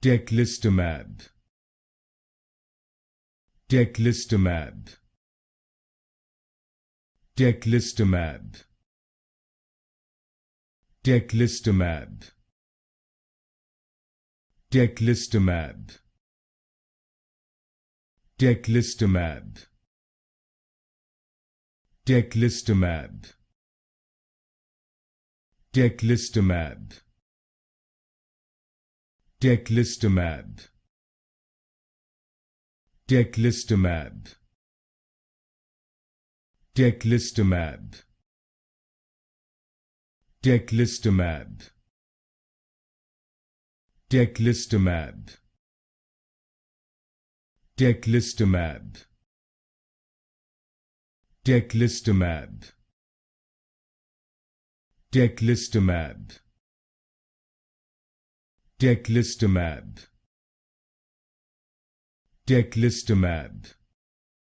Teclistamab. Teclistamab. Teclistamab. Teclistamab. Teclistamab. Teclistamab. Teclistamab. Teclistamab. Teclistamab. Teclistamab. Teclistamab. Teclistamab. Teclistamab. Teclistamab. Teclistamab. Teclistamab. Teclistamab. Teclistamab.